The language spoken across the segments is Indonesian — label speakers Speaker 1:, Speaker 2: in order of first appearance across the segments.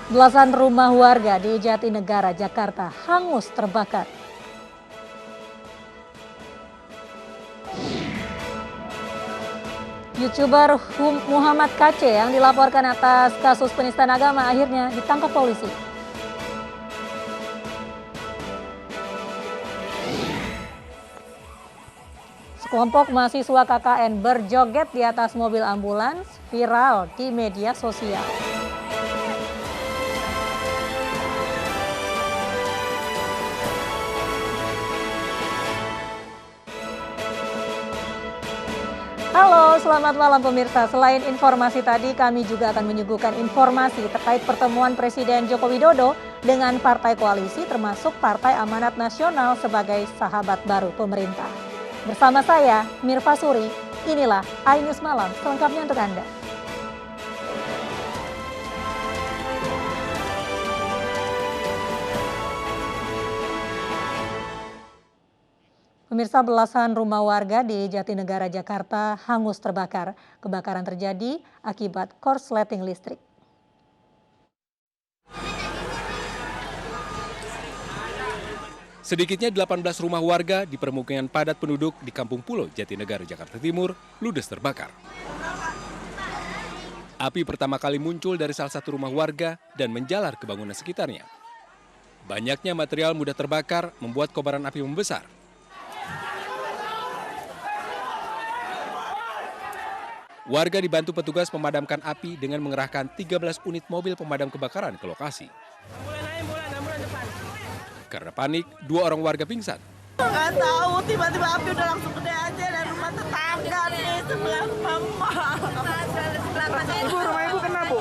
Speaker 1: Belasan rumah warga di Jatinegara, Jakarta hangus terbakar. YouTuber Muhammad KC yang dilaporkan atas kasus penistaan agama akhirnya ditangkap polisi. Sekelompok mahasiswa KKN berjoget di atas mobil ambulans viral di media sosial. Halo, selamat malam pemirsa. Selain informasi tadi, kami juga akan menyuguhkan informasi terkait pertemuan Presiden Joko Widodo dengan partai koalisi termasuk Partai Amanat Nasional sebagai sahabat baru pemerintah. Bersama saya, Mirva Suri, inilah iNews Malam selengkapnya untuk Anda. Pemirsa, belasan rumah warga di Jatinegara, Jakarta hangus terbakar. Kebakaran terjadi akibat korsleting listrik.
Speaker 2: Sedikitnya 18 rumah warga di permukiman padat penduduk di Kampung Pulo, Jatinegara, Jakarta Timur, ludes terbakar. Api pertama kali muncul dari salah satu rumah warga dan menjalar ke bangunan sekitarnya. Banyaknya material mudah terbakar membuat kobaran api membesar. Warga dibantu petugas memadamkan api dengan mengerahkan 13 unit mobil pemadam kebakaran ke lokasi. Karena panik, 2 orang warga pingsan.
Speaker 3: Nggak tahu, tiba-tiba api udah langsung gede aja dari rumah tetangga nih, sebelah mama.
Speaker 4: Ibu, rumah ibu kena, Bu?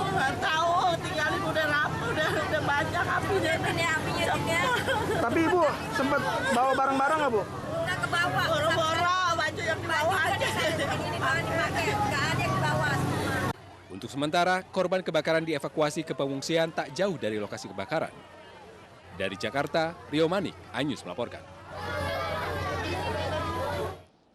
Speaker 3: Nggak tahu, tinggalin udah rapuh, udah banyak apinya. Ini apinya juga.
Speaker 4: Tapi ibu sempat bawa barang-barang nggak, Bu?
Speaker 3: Nggak ke bawah. Boro-boro, baju yang ke bawah aja. Ini bahan dipakai, nggak ada yang ke bawah.
Speaker 2: Untuk sementara, korban kebakaran dievakuasi ke pengungsian tak jauh dari lokasi kebakaran. Dari Jakarta, Rio Manik, iNews melaporkan.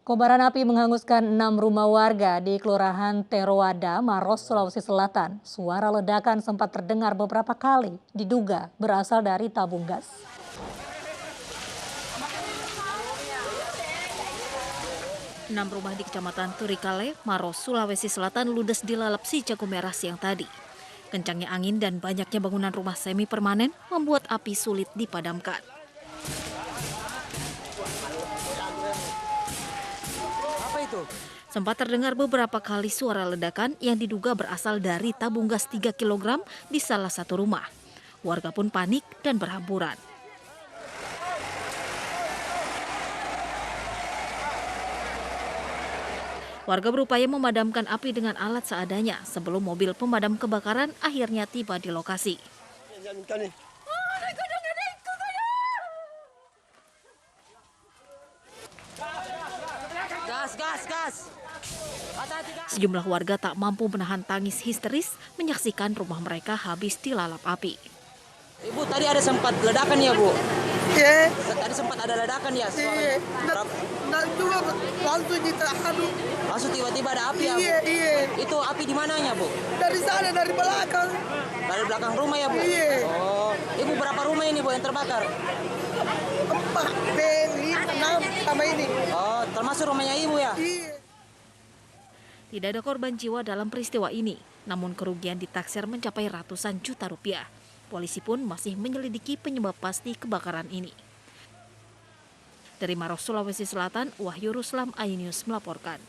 Speaker 1: Kobaran api menghanguskan 6 rumah warga di Kelurahan Terowada, Maros, Sulawesi Selatan. Suara ledakan sempat terdengar beberapa kali, diduga berasal dari tabung gas. Enam rumah di Kecamatan Turikale, Maros, Sulawesi Selatan ludes dilalap si jago merah siang tadi. Kencangnya angin dan banyaknya bangunan rumah semi permanen membuat api sulit dipadamkan.
Speaker 4: Apa itu?
Speaker 1: Sempat terdengar beberapa kali suara ledakan yang diduga berasal dari tabung gas 3 kg di salah satu rumah. Warga pun panik dan berhamburan. Warga berupaya memadamkan api dengan alat seadanya sebelum mobil pemadam kebakaran akhirnya tiba di lokasi.
Speaker 4: Gas.
Speaker 1: Sejumlah warga tak mampu menahan tangis histeris menyaksikan rumah mereka habis dilalap api.
Speaker 5: Ibu, tadi ada sempat ledakan ya, Bu?
Speaker 4: Iya.
Speaker 5: Tadi sempat ada ledakan ya?
Speaker 4: Iya. Nggak juga langsung diterhadap.
Speaker 5: Langsung tiba-tiba ada api ya, Bu?
Speaker 4: Iya.
Speaker 5: Itu api di mananya, Bu?
Speaker 4: Dari sana, dari belakang.
Speaker 5: Dari belakang rumah ya, Bu?
Speaker 4: Iya.
Speaker 5: Oh, Ibu berapa rumah ini, Bu, yang terbakar?
Speaker 4: 4, 5, 6 sama ini.
Speaker 5: Oh, termasuk rumahnya Ibu ya?
Speaker 4: Iya.
Speaker 1: Tidak ada korban jiwa dalam peristiwa ini, namun kerugian ditaksir mencapai ratusan juta rupiah. Polisi pun masih menyelidiki penyebab pasti kebakaran ini. Dari Maros, Sulawesi Selatan, Wahyu Ruslam, iNews melaporkan.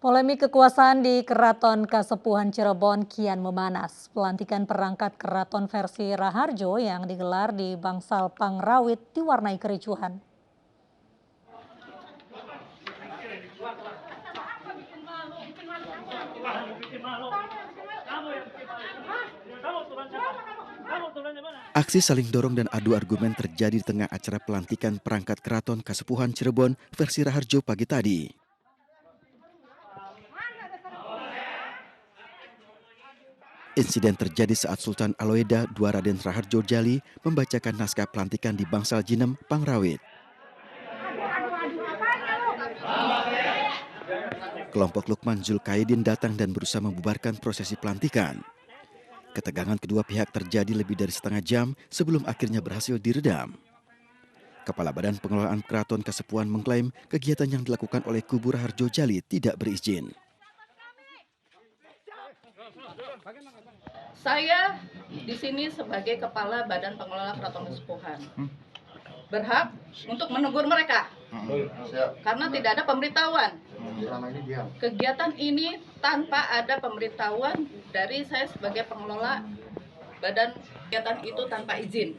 Speaker 1: Polemik kekuasaan di Keraton Kasepuhan Cirebon kian memanas. Pelantikan perangkat keraton versi Raharjo yang digelar di Bangsal Pangrawit diwarnai kericuhan.
Speaker 6: Aksi saling dorong dan adu argumen terjadi di tengah acara pelantikan perangkat keraton Kasepuhan Cirebon versi Raharjo pagi tadi. Insiden terjadi saat Sultan Aloeda II Raden Raharjo Djali membacakan naskah pelantikan di Bangsal Jinem, Pangrawit. kelompok Lukman Zulkaidin datang dan berusaha membubarkan prosesi pelantikan. Ketegangan kedua pihak terjadi lebih dari setengah jam sebelum akhirnya berhasil diredam. Kepala Badan Pengelolaan Keraton Kasepuhan mengklaim kegiatan yang dilakukan oleh kubu Raharjo Djali tidak berizin.
Speaker 7: Saya di sini sebagai Kepala Badan Pengelola Keraton Kasepuhan berhak untuk menegur mereka karena tidak ada pemberitahuan. Kegiatan ini tanpa ada pemberitahuan dari saya sebagai pengelola badan, kegiatan itu tanpa izin.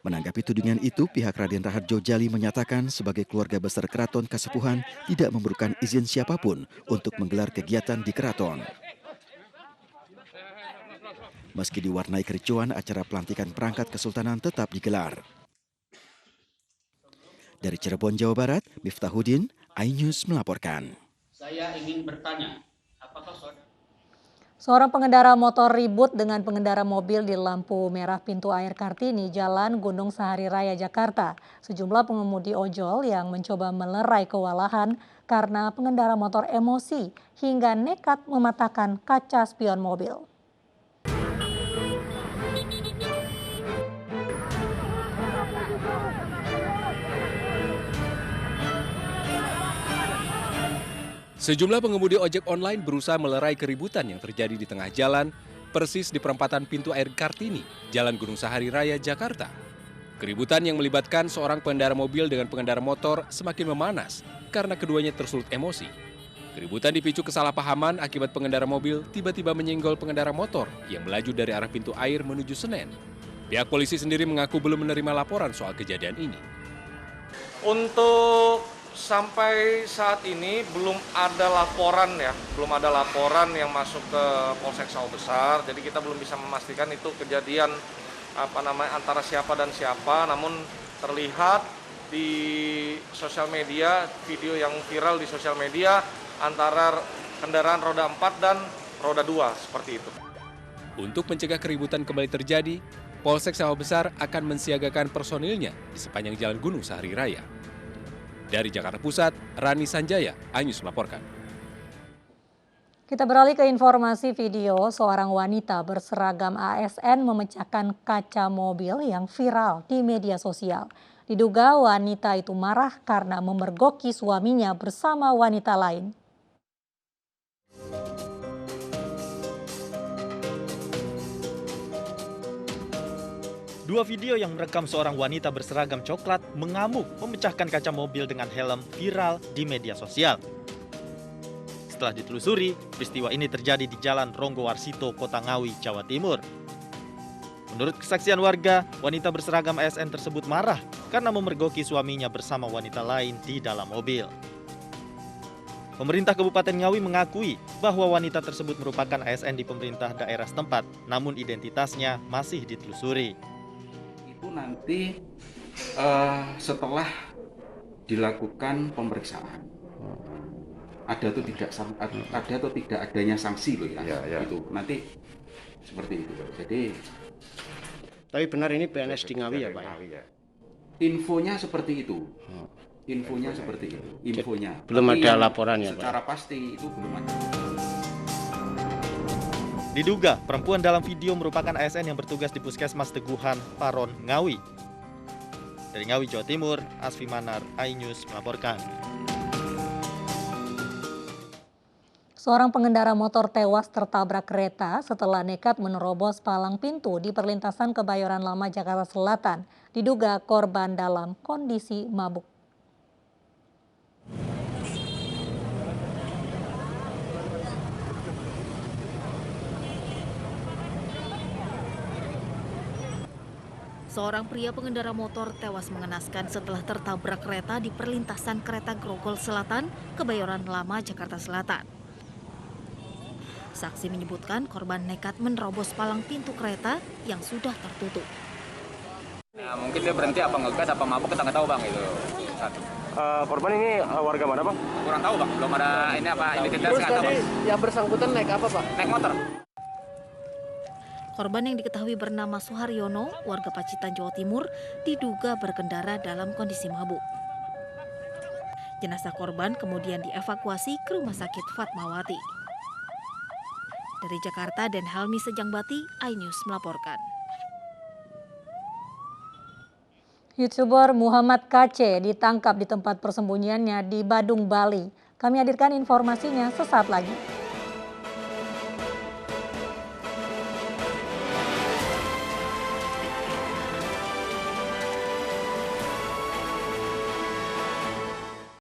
Speaker 6: Menanggapi tudingan itu, pihak Raden Raharjo Djali menyatakan sebagai keluarga besar Keraton Kasepuhan tidak memerlukan izin siapapun untuk menggelar kegiatan di keraton. Meski diwarnai kericuan, acara pelantikan perangkat kesultanan tetap digelar. Dari Cirebon, Jawa Barat, Miftahudin, iNews melaporkan.
Speaker 8: Saya ingin bertanya, apakah
Speaker 1: Seorang pengendara motor ribut dengan pengendara mobil di lampu merah pintu air Kartini, Jalan Gunung Sahari Raya, Jakarta. Sejumlah pengemudi ojol yang mencoba melerai kewalahan karena pengendara motor emosi hingga nekat mematahkan kaca spion mobil.
Speaker 2: Sejumlah pengemudi ojek online berusaha melerai keributan yang terjadi di tengah jalan, persis di perempatan pintu air Kartini, Jalan Gunung Sahari Raya, Jakarta. Keributan yang melibatkan seorang pengendara mobil dengan pengendara motor semakin memanas karena keduanya tersulut emosi. Keributan dipicu kesalahpahaman akibat pengendara mobil tiba-tiba menyenggol pengendara motor yang melaju dari arah pintu air menuju Senen. Pihak polisi sendiri mengaku belum menerima laporan soal kejadian ini.
Speaker 9: Untuk sampai saat ini belum ada laporan yang masuk ke Polsek Sawah Besar. Jadi kita belum bisa memastikan itu kejadian antara siapa dan siapa. Namun terlihat di sosial media, video yang viral di sosial media antara kendaraan roda 4 dan roda 2 seperti itu.
Speaker 2: Untuk mencegah keributan kembali terjadi, Polsek Sawah Besar akan mensiagakan personilnya di sepanjang Jalan Gunung Sahari Raya. Dari Jakarta Pusat, Rani Sanjaya, iNews melaporkan.
Speaker 1: Kita beralih ke informasi video. Seorang wanita berseragam ASN memecahkan kaca mobil yang viral di media sosial. Diduga wanita itu marah karena memergoki suaminya bersama wanita lain.
Speaker 10: Dua video yang merekam seorang wanita berseragam coklat mengamuk memecahkan kaca mobil dengan helm viral di media sosial. Setelah ditelusuri, peristiwa ini terjadi di Jalan Ronggo Warsito, Kota Ngawi, Jawa Timur. Menurut kesaksian warga, wanita berseragam ASN tersebut marah karena memergoki suaminya bersama wanita lain di dalam mobil. Pemerintah Kabupaten Ngawi mengakui bahwa wanita tersebut merupakan ASN di pemerintah daerah setempat, namun identitasnya masih ditelusuri.
Speaker 11: Nanti setelah dilakukan pemeriksaan ada atau tidak adanya sanksi loh ya. Itu nanti seperti itu. Jadi
Speaker 12: tapi benar ini PNS di Ngawi ya Pak?
Speaker 11: Infonya seperti itu.
Speaker 12: Belum ada laporan ya Pak?
Speaker 11: Secara pasti itu belum ada.
Speaker 10: Diduga perempuan dalam video merupakan ASN yang bertugas di Puskesmas Teguhan, Paron, Ngawi. Dari Ngawi, Jawa Timur, Asfi Manar, iNews melaporkan.
Speaker 1: Seorang pengendara motor tewas tertabrak kereta setelah nekat menerobos palang pintu di perlintasan Kebayoran Lama, Jakarta Selatan. Diduga korban dalam kondisi mabuk.
Speaker 13: Seorang pria pengendara motor tewas mengenaskan setelah tertabrak kereta di perlintasan kereta Grogol Selatan, Kebayoran Lama, Jakarta Selatan. Saksi menyebutkan korban nekat menerobos palang pintu kereta yang sudah tertutup.
Speaker 14: Nah, mungkin dia berhenti apa ngegas apa mabuk, kita nggak tahu Bang itu. Satu.
Speaker 15: Korban ini warga mana Bang?
Speaker 14: Kurang tahu Bang, belum ada ini apa identitas.
Speaker 15: Terus tadi yang bersangkutan naik apa Pak?
Speaker 14: Naik motor.
Speaker 13: Korban yang diketahui bernama Suharyono, warga Pacitan, Jawa Timur, diduga berkendara dalam kondisi mabuk. Jenazah korban kemudian dievakuasi ke Rumah Sakit Fatmawati. Dari Jakarta dan Helmi Sejangbati, iNews melaporkan.
Speaker 1: YouTuber Muhammad KC ditangkap di tempat persembunyiannya di Badung, Bali. Kami hadirkan informasinya sesaat lagi.